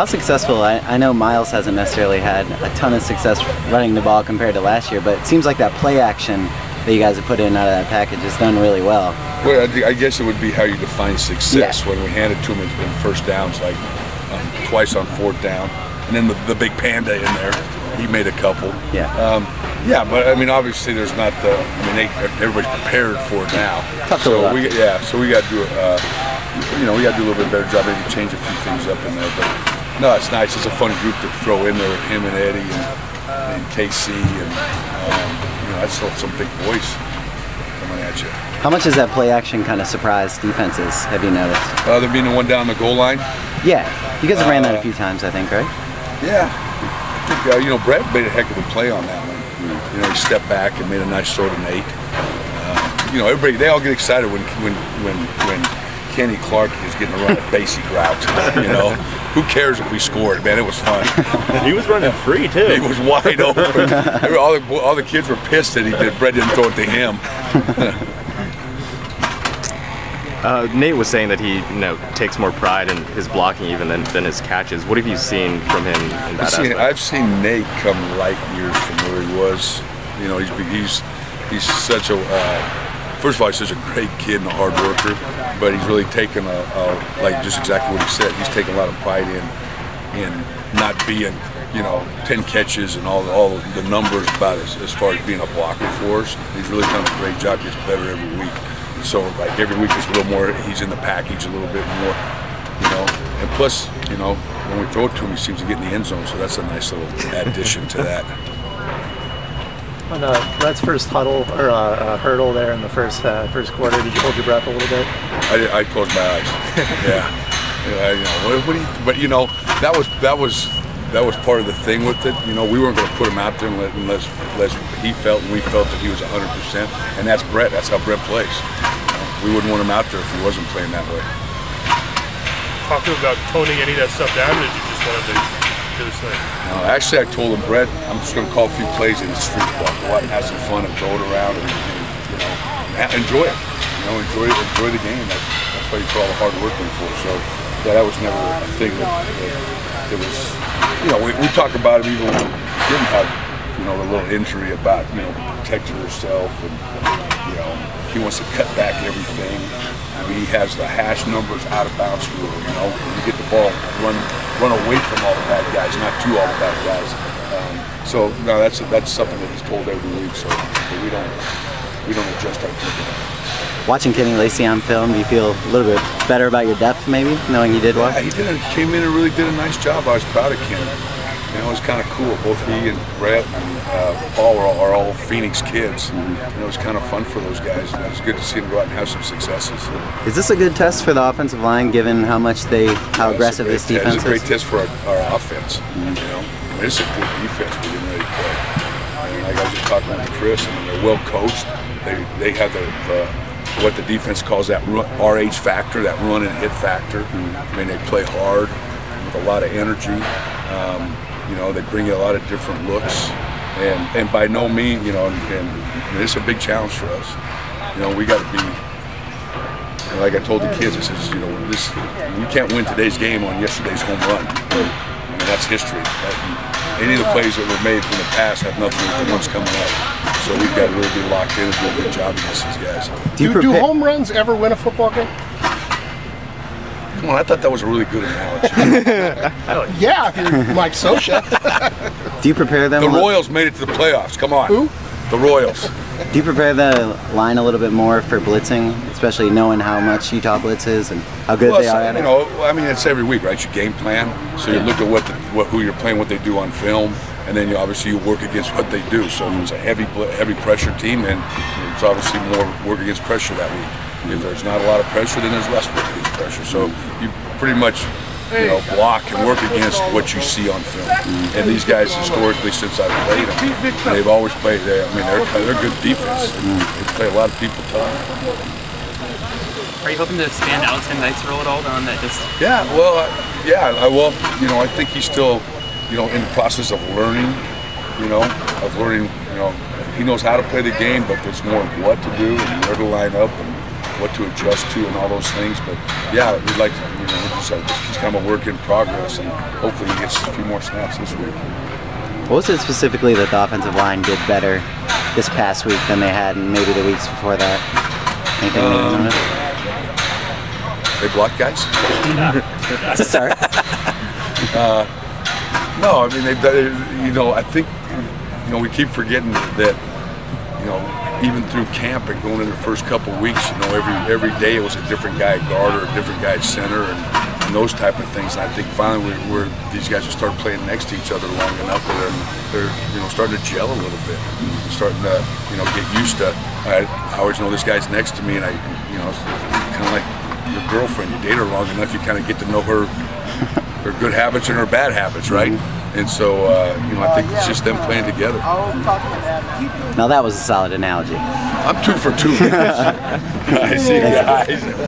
How successful, I know Myles hasn't necessarily had a ton of success running the ball compared to last year, but it seems like that play action that you guys have put in out of that package is done really well. Well, I guess it would be how you define success. When we handed to him, it's been first downs, like twice on fourth down, and then the big panda in there, he made a couple. Yeah. Yeah, but I mean, obviously, there's not the. I mean, everybody's prepared for it now. So we got to do we got to do a little bit better job, maybe change a few things up in there. But no, it's nice. It's a fun group to throw in there with him and Eddie and KC and that's some big boys coming at you. How much has that play action kind of surprised defenses? Have you noticed? There being the one down the goal line. Yeah, you guys have ran that a few times, I think, right? Yeah, I think Brett made a heck of a play on that one. He stepped back and made a nice throw to Nate. Everybody, they all get excited when Kenny Clark is getting to run a basic route. Who cares if we scored, man? It was fun. He was running free too. He was wide open. all the kids were pissed that Brett didn't throw it to him. Nate was saying that he takes more pride in his blocking even than his catches. What have you seen from him in that aspect? I've seen Nate come light years from where he was. He's such a first of all, he's such a great kid and a hard worker, but he's really taken like just exactly what he said. He's taken a lot of pride in not being 10 catches and all the numbers about as far as being a blocker for us. He's really done a great job. Gets better every week. So like every week is a little more, he's in the package a little bit more, and plus, when we throw it to him, he seems to get in the end zone, so that's a nice little addition to that. On Brett's first huddle or hurdle there in the first quarter, did you hold your breath a little bit? I closed my eyes. Yeah. That was part of the thing with it. We weren't going to put him out there unless he felt and we felt that he was 100%, and that's Brett. That's how Brett plays. We wouldn't want him out there if he wasn't playing that way. Talk to him about toning any of that stuff down, or did you just want him to do his thing? No, actually, I told him, Brett, I'm just going to call a few plays in the street, go out and have some fun and throw it around and enjoy it. Enjoy the game. That's what you put all the hard work in for. So that was never a thing that was. We talk about it even when we didn't have a little injury about protecting yourself, and he wants to cut back everything. I mean, he has the hash numbers out of bounds rule. When you get the ball, run away from all the bad guys, not to all the bad guys. So no, that's something that he's told every week. So we don't adjust our thinking. Watching Kenny Lacy on film, do you feel a little bit better about your depth, maybe, knowing he did well? Yeah, he came in and really did a nice job. I was proud of Kenny. It was kind of cool. Both he and Brett and Paul are all Phoenix kids. It was kind of fun for those guys. It was good to see them go out and have some successes. Is this a good test for the offensive line, given how aggressive this defense is? It's a great test for our offense. It's a good defense we didn't really play. Like I was just talking with Chris, they're well coached. They have what the defense calls that RH factor, that run and hit factor. They play hard with a lot of energy. They bring you a lot of different looks, and by no means, it's a big challenge for us. We got to be, like I told the kids, I said, we can't win today's game on yesterday's home run. That's history. Any of the plays that were made in the past have nothing with the ones coming up. So we've got to really be locked in and do a good job against these guys. Do home runs ever win a football game? Come on, I thought that was a really good analogy. Yeah, if you're Mike Sosha. Do you prepare them? The Royals made it to the playoffs. Come on. Who? The Royals. Do you prepare the line a little bit more for blitzing, especially knowing how much Utah blitzes and how good they are at it? It's every week, right? You game plan, so you look at who you're playing, what they do on film, and then obviously you work against what they do. So if it's a heavy pressure team, then it's obviously more work against pressure that week. If there's not a lot of pressure, then there's less work against pressure. So you pretty much block and work against what you see on film. And these guys, historically, since I've played them, they've always played. They're good defense. They play a lot of people tough. Are you hoping to expand out Tim Knight's role at all on that? I think he's still, in the process of learning. He knows how to play the game, but there's more of what to do and where to line up. what to adjust to and all those things. But yeah, we'd like to, he's kind of a work in progress, and hopefully he gets a few more snaps this week. What was it specifically that the offensive line did better this past week than they had in maybe the weeks before that? Anything that you noticed? They block guys? That's a start. No, I mean, I think, we keep forgetting that, even through camp and going into the first couple of weeks, every day it was a different guy at guard or a different guy at center and those type of things. And I think finally these guys will start playing next to each other long enough where they're starting to gel a little bit, starting to get used to. I always know this guy's next to me, and it's kind of like your girlfriend. You date her long enough, you kind of get to know her good habits and her bad habits, right? And so, I think it's just them playing together. Now that was a solid analogy. I'm 2 for 2. I see, guys.